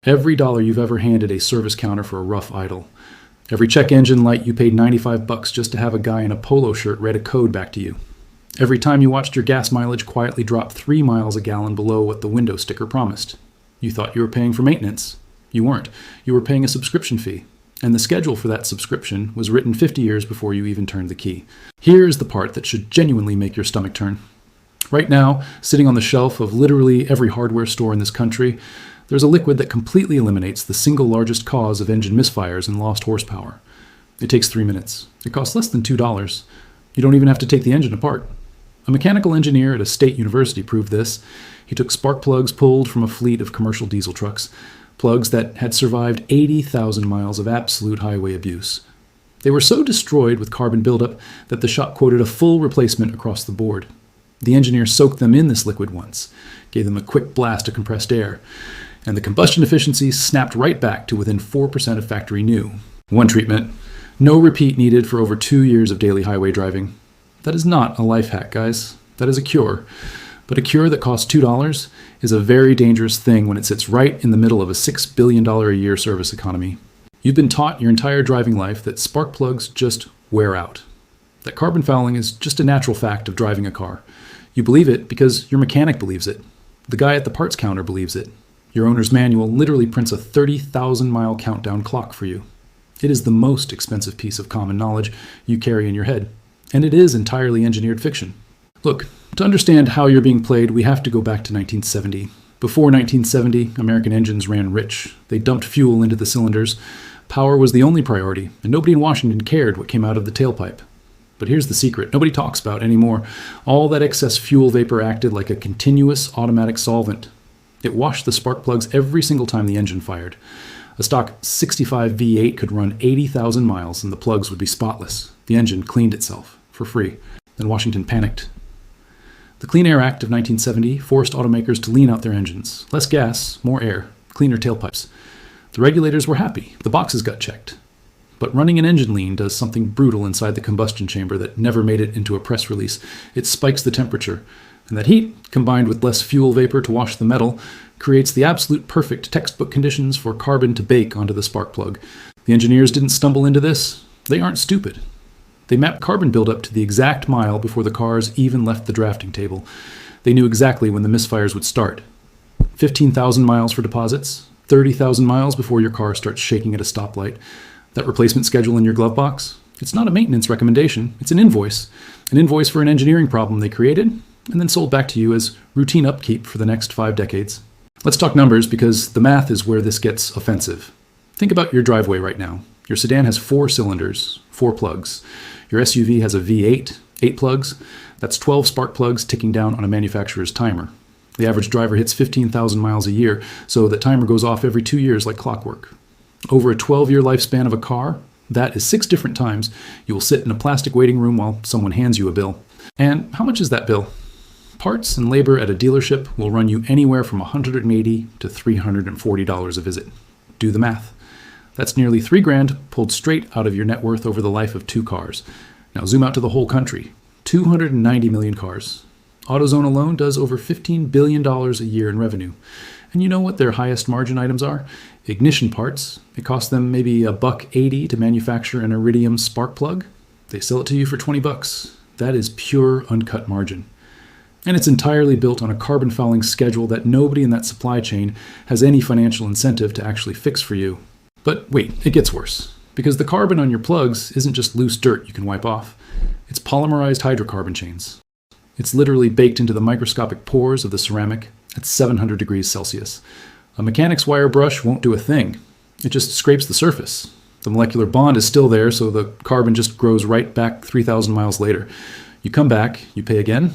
Every dollar you've ever handed a service counter for a rough idle. Every check engine light you paid $95 just to have a guy in a polo shirt read a code back to you. Every time you watched your gas mileage quietly drop 3 miles a gallon below what the window sticker promised. You thought you were paying for maintenance. You weren't. You were paying a subscription fee. And the schedule for that subscription was written 50 years before you even turned the key. Here's the part that should genuinely make your stomach turn. Right now, sitting on the shelf of literally every hardware store in this country, there's a liquid that completely eliminates the single largest cause of engine misfires and lost horsepower. It takes 3 minutes. It costs less than $2. You don't even have to take the engine apart. A mechanical engineer at a state university proved this. He took spark plugs pulled from a fleet of commercial diesel trucks, plugs that had survived 80,000 miles of absolute highway abuse. They were so destroyed with carbon buildup that the shop quoted a full replacement across the board. The engineer soaked them in this liquid once, gave them a quick blast of compressed air, and the combustion efficiency snapped right back to within 4% of factory new. One treatment, no repeat needed for over 2 years of daily highway driving. That is not a life hack, guys. That is a cure. But a cure that costs $2 is a very dangerous thing when it sits right in the middle of a $6 billion a year service economy. You've been taught your entire driving life that spark plugs just wear out, that carbon fouling is just a natural fact of driving a car. You believe it because your mechanic believes it. The guy at the parts counter believes it. Your owner's manual literally prints a 30,000-mile countdown clock for you. It is the most expensive piece of common knowledge you carry in your head. And it is entirely engineered fiction. Look, to understand how you're being played, we have to go back to 1970. Before 1970, American engines ran rich. They dumped fuel into the cylinders. Power was the only priority, and nobody in Washington cared what came out of the tailpipe. But here's the secret nobody talks about anymore. All that excess fuel vapor acted like a continuous automatic solvent. It washed the spark plugs every single time the engine fired. A stock 65 V8 could run 80,000 miles and the plugs would be spotless. The engine cleaned itself for free. Then Washington panicked. The Clean Air Act of 1970 forced automakers to lean out their engines. Less gas, more air, cleaner tailpipes. The regulators were happy. The boxes got checked. But running an engine lean does something brutal inside the combustion chamber that never made it into a press release. It spikes the temperature. And that heat, combined with less fuel vapor to wash the metal, creates the absolute perfect textbook conditions for carbon to bake onto the spark plug. The engineers didn't stumble into this. They aren't stupid. They mapped carbon buildup to the exact mile before the cars even left the drafting table. They knew exactly when the misfires would start. 15,000 miles for deposits, 30,000 miles before your car starts shaking at a stoplight. That replacement schedule in your glove box, it's not a maintenance recommendation, it's an invoice. An invoice for an engineering problem they created and then sold back to you as routine upkeep for the next 5 decades. Let's talk numbers because the math is where this gets offensive. Think about your driveway right now. Your sedan has 4 cylinders, 4 plugs. Your SUV has a V8, 8 plugs. That's 12 spark plugs ticking down on a manufacturer's timer. The average driver hits 15,000 miles a year, so the timer goes off every 2 years like clockwork. Over a 12-year lifespan of a car, that is 6 different times you will sit in a plastic waiting room while someone hands you a bill. And how much is that bill? Parts and labor at a dealership will run you anywhere from $180 to $340 a visit. Do the math. That's nearly $3,000 pulled straight out of your net worth over the life of 2 cars. Now zoom out to the whole country. 290 million cars. AutoZone alone does over $15 billion a year in revenue. And you know what their highest margin items are? Ignition parts. It costs them maybe $1.80 to manufacture an Iridium spark plug. They sell it to you for $20. That is pure uncut margin. And it's entirely built on a carbon fouling schedule that nobody in that supply chain has any financial incentive to actually fix for you. But wait, it gets worse. Because the carbon on your plugs isn't just loose dirt you can wipe off. It's polymerized hydrocarbon chains. It's literally baked into the microscopic pores of the ceramic at 700 degrees Celsius. A mechanic's wire brush won't do a thing. It just scrapes the surface. The molecular bond is still there, so the carbon just grows right back 3,000 miles later. You come back, you pay again,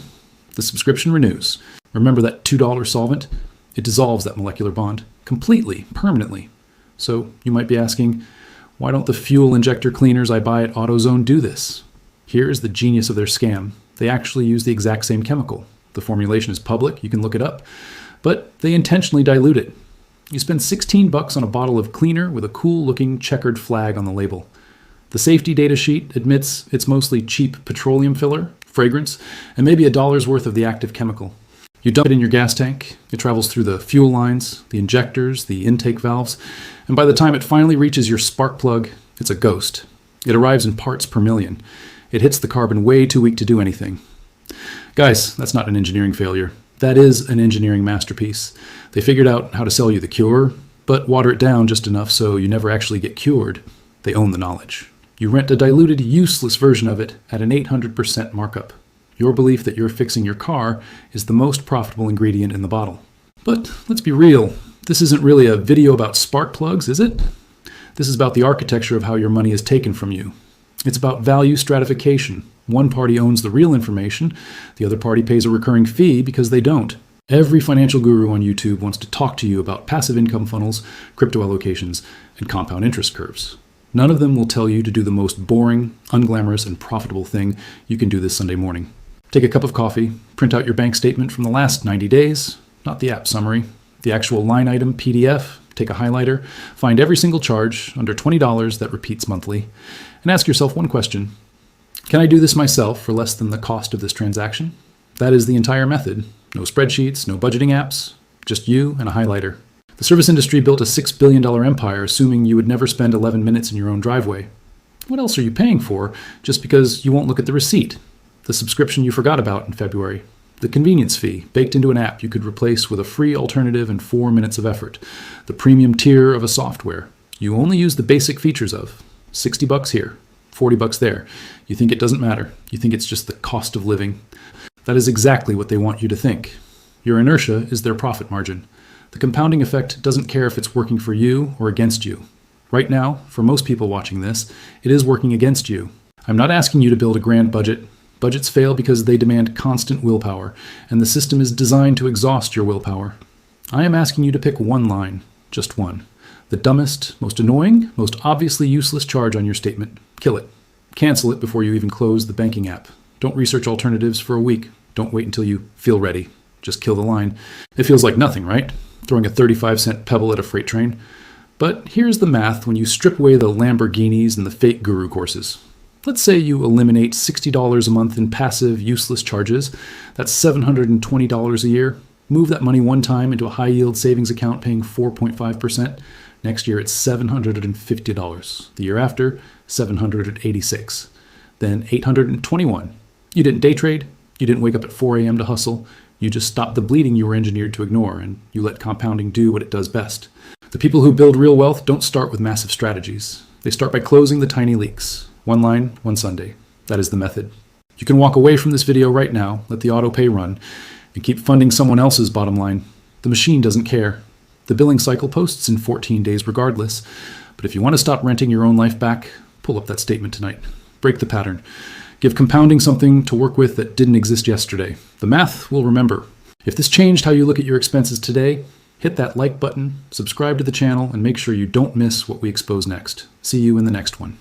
the subscription renews. Remember that $2 solvent? It dissolves that molecular bond completely, permanently. So you might be asking, why don't the fuel injector cleaners I buy at AutoZone do this? Here's the genius of their scam. They actually use the exact same chemical. The formulation is public, you can look it up, but they intentionally dilute it. You spend $16 on a bottle of cleaner with a cool-looking checkered flag on the label. The safety data sheet admits it's mostly cheap petroleum filler, fragrance, and maybe $1 worth of the active chemical. You dump it in your gas tank, it travels through the fuel lines, the injectors, the intake valves, and by the time it finally reaches your spark plug, it's a ghost. It arrives in parts per million. It hits the carbon way too weak to do anything. Guys, that's not an engineering failure. That is an engineering masterpiece. They figured out how to sell you the cure, but water it down just enough so you never actually get cured. They own the knowledge. You rent a diluted, useless version of it at an 800% markup. Your belief that you're fixing your car is the most profitable ingredient in the bottle. But let's be real, this isn't really a video about spark plugs, is it? This is about the architecture of how your money is taken from you. It's about value stratification. One party owns the real information, the other party pays a recurring fee because they don't. Every financial guru on YouTube wants to talk to you about passive income funnels, crypto allocations, and compound interest curves. None of them will tell you to do the most boring, unglamorous, and profitable thing you can do this Sunday morning. Take a cup of coffee, print out your bank statement from the last 90 days, not the app summary, the actual line item PDF, take a highlighter, find every single charge under $20 that repeats monthly, and ask yourself one question. Can I do this myself for less than the cost of this transaction? That is the entire method. No spreadsheets, no budgeting apps, just you and a highlighter. The service industry built a $6 billion empire assuming you would never spend 11 minutes in your own driveway. What else are you paying for just because you won't look at the receipt? The subscription you forgot about in February. The convenience fee baked into an app you could replace with a free alternative in 4 minutes of effort. The premium tier of a software you only use the basic features of. $60 here, $40 there. You think it doesn't matter. You think it's just the cost of living. That is exactly what they want you to think. Your inertia is their profit margin. The compounding effect doesn't care if it's working for you or against you. Right now, for most people watching this, it is working against you. I'm not asking you to build a grand budget. Budgets fail because they demand constant willpower, and the system is designed to exhaust your willpower. I am asking you to pick one line, just one. The dumbest, most annoying, most obviously useless charge on your statement. Kill it. Cancel it before you even close the banking app. Don't research alternatives for a week. Don't wait until you feel ready. Just kill the line. It feels like nothing, right? Throwing a 35-cent pebble at a freight train. But here's the math when you strip away the Lamborghinis and the fake guru courses. Let's say you eliminate $60 a month in passive, useless charges. That's $720 a year. Move that money one time into a high-yield savings account paying 4.5%. Next year, it's $750. The year after, $786. Then $821. You didn't day trade. You didn't wake up at 4 a.m. to hustle. You just stopped the bleeding you were engineered to ignore, and you let compounding do what it does best. The people who build real wealth don't start with massive strategies. They start by closing the tiny leaks. One line, one Sunday. That is the method. You can walk away from this video right now, let the auto pay run, and keep funding someone else's bottom line. The machine doesn't care. The billing cycle posts in 14 days regardless. But if you want to stop renting your own life back, pull up that statement tonight. Break the pattern. Give compounding something to work with that didn't exist yesterday. The math will remember. If this changed how you look at your expenses today, hit that like button, subscribe to the channel, and make sure you don't miss what we expose next. See you in the next one.